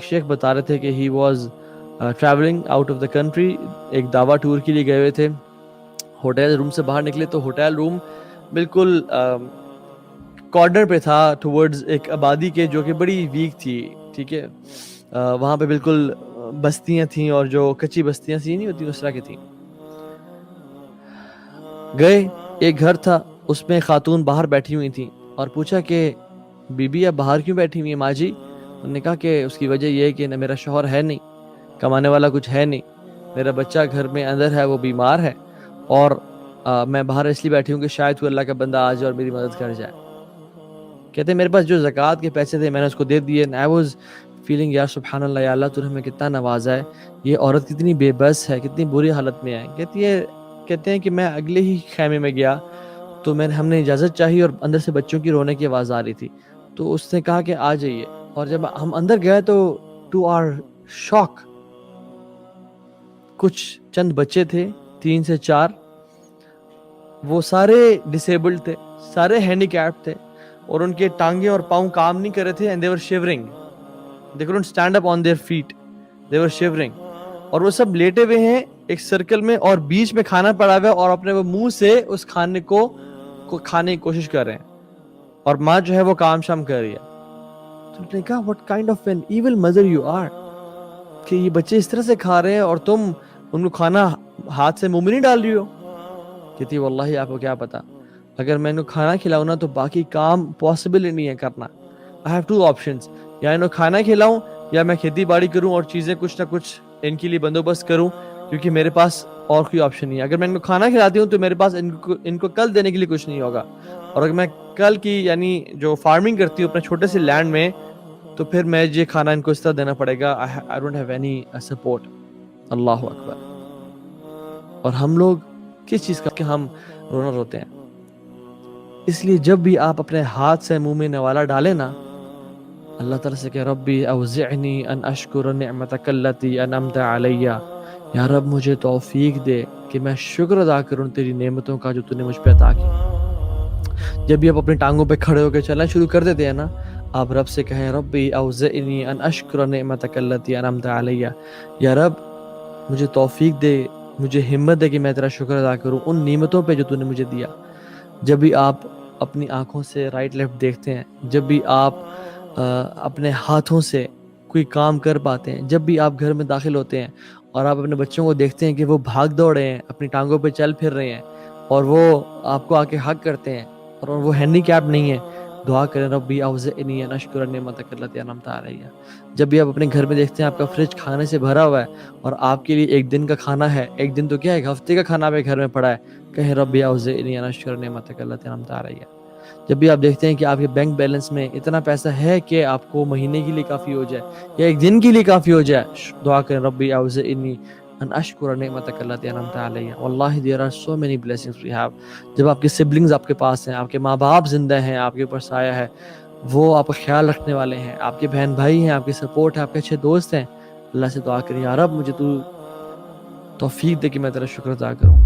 شیخ بتا رہے تھے کہ he was travelling out of the country, ایک دعویٰ ٹور کے لیے گئے ہوئے تھے. ہوٹل روم سے باہر نکلے تو ہوٹل روم بالکل کارنر پہ تھا ٹورڈز ایک آبادی کے جو کہ بڑی ویک تھی. ٹھیک ہے، وہاں پہ بالکل بستیاں تھیں اور جو کچی بستیاں سی نہیں ہوتی اس طرح کی تھیں. گئے، ایک گھر تھا، اس میں خاتون باہر بیٹھی ہوئی تھیں اور پوچھا کہ بی بی آپ باہر کیوں بیٹھی ہوئی ہیں ماں جی؟ انہوں نے کہا کہ اس کی وجہ یہ ہے کہ نہ میرا شوہر ہے نہیں، کمانے والا کچھ ہے نہیں، میرا بچہ گھر میں اندر ہے، وہ بیمار ہے، اور میں باہر اس لیے بیٹھی ہوں کہ شاید کوئی اللہ کا بندہ آ جائے اور میری مدد کر جائے. کہتے ہیں میرے پاس جو زکوٰۃ کے پیسے تھے میں نے اس کو دے دیے. I was feeling یا سبحان اللہ، یا اللہ تو نے ہمیں کتنا نوازا ہے، یہ عورت کتنی بے بس ہے، کتنی بری حالت میں ہے. کہتے ہیں کہ میں اگلے ہی خیمے میں گیا تو ہم نے اجازت چاہی اور اندر سے بچوں کی رونے کی آواز آ رہی تھی، تو اس نے کہا کہ آ جائیے. اور جب ہم اندر گئے تو ٹو آر شاک کچھ چند بچے تھے 3 سے 4، وہ سارے ڈسیبلڈ تھے، سارے ہینڈی کیپ تھے اور ان کے ٹانگیں اور پاؤں کام نہیں کر رہے تھے. and they were shivering, they couldn't stand up on their feet, they were shivering. اور وہ سب لیٹے ہوئے ہیں ایک سرکل میں اور بیچ میں کھانا پڑا ہوا ہے اور اپنے وہ منہ سے اس کھانے کو کھانے کی کوشش کر رہے ہیں اور ماں جو ہے وہ کام شام کر رہی ہے. تو نے کہا what kind of an evil mother you are کہ یہ بچے اس طرح سے کھا رہے ہیں اور تم ان کو کھانا ہاتھ سے منہ میں نہیں ڈال رہی ہو. کہتی واللہ آپ کو کیا پتا، اگر میں ان کو کھانا کھلاؤں نا تو باقی کام پاسبل ہی نہیں ہے کرنا. I have 2 options، یا ان کو کھانا کھلاؤں یا میں کھیتی باڑی کروں اور چیزیں کچھ نہ کچھ ان کے لیے بندوبست کروں، کیونکہ میرے پاس اور کوئی آپشن نہیں ہے. اگر میں ان کو کھانا کھلاتی ہوں تو میرے پاس ان کو کل دینے کے لیے کچھ نہیں ہوگا، اور اگر میں کل کی یعنی جو فارمنگ کرتی ہوں اپنے چھوٹے سے لینڈ میں تو پھر میں یہ کھانا ان کو اس طرح دینا پڑے گا. I don't have any support. اللہ اکبر. اور ہم لوگ کس چیز کا کہ ہم رونا روتے ہیں. اس لیے جب بھی آپ اپنے ہاتھ سے منہ میں نوالا ڈالیں نا، اللہ تعالیٰ سے کہ ربی اوزعنی ان اشکر نعمتک التی انعمت علی، یا رب مجھے توفیق دے کہ میں شکر ادا کروں تیری نعمتوں کا جو تو نے مجھ پہ عطا کی. جب بھی آپ اپنی ٹانگوں پہ کھڑے ہو کے چلنا شروع کر دیتے ہیں نا، آپ رب سے کہیں ربی اوزعنی ان اشکر نعمتک التی انعمت علی، یا رب مجھے توفیق دے، مجھے ہمت دے کہ میں تیرا شکر ادا کروں ان نعمتوں پہ جو تو نے مجھے دیا. جب بھی آپ اپنی آنکھوں سے رائٹ لیفٹ دیکھتے ہیں، جب بھی آپ اپنے ہاتھوں سے کوئی کام کر پاتے ہیں، جب بھی آپ گھر میں داخل ہوتے ہیں اور آپ اپنے بچوں کو دیکھتے ہیں کہ وہ بھاگ دوڑ رہے ہیں، اپنی ٹانگوں پہ چل پھر رہے ہیں اور وہ آپ کو آ کے حق کرتے ہیں اور وہ ہینڈی کیپ نہیں ہے، دعا کریں ربی اوزعنی ان اشکر نعمتک التی انعمت علی. جب بھی آپ اپنے گھر میں دیکھتے ہیں آپ کا فریج کھانے سے بھرا ہوا ہے اور آپ کے لیے ایک دن کا کھانا ہے، ایک دن تو کیا ایک ہفتے کا کھانا آپ کے گھر میں پڑا ہے، کہیں ربی اوزعنی ان اشکر نعمتک التی انعمت علی. جب بھی آپ دیکھتے ہیں کہ آپ کے بینک بیلنس میں اتنا پیسہ ہے کہ آپ کو مہینے کے لیے کافی ہو جائے یا ایک دن کے لیے کافی ہو جائے، دعا کریں ربی اوزعنی ان اشکر نعمتک التی انعمت علی. واللہ there are so many blessings we have. جب آپ کے سبلنگز آپ کے پاس ہیں، آپ کے ماں باپ زندہ ہیں، آپ کے اوپر سایہ ہے، وہ آپ کا خیال رکھنے والے ہیں، آپ کے بہن بھائی ہیں، آپ کی سپورٹ ہے، آپ کے اچھے دوست ہیں، اللہ سے دعا کریں یا رب مجھے تو توفیق دے کہ میں تیرا شکر ادا کروں.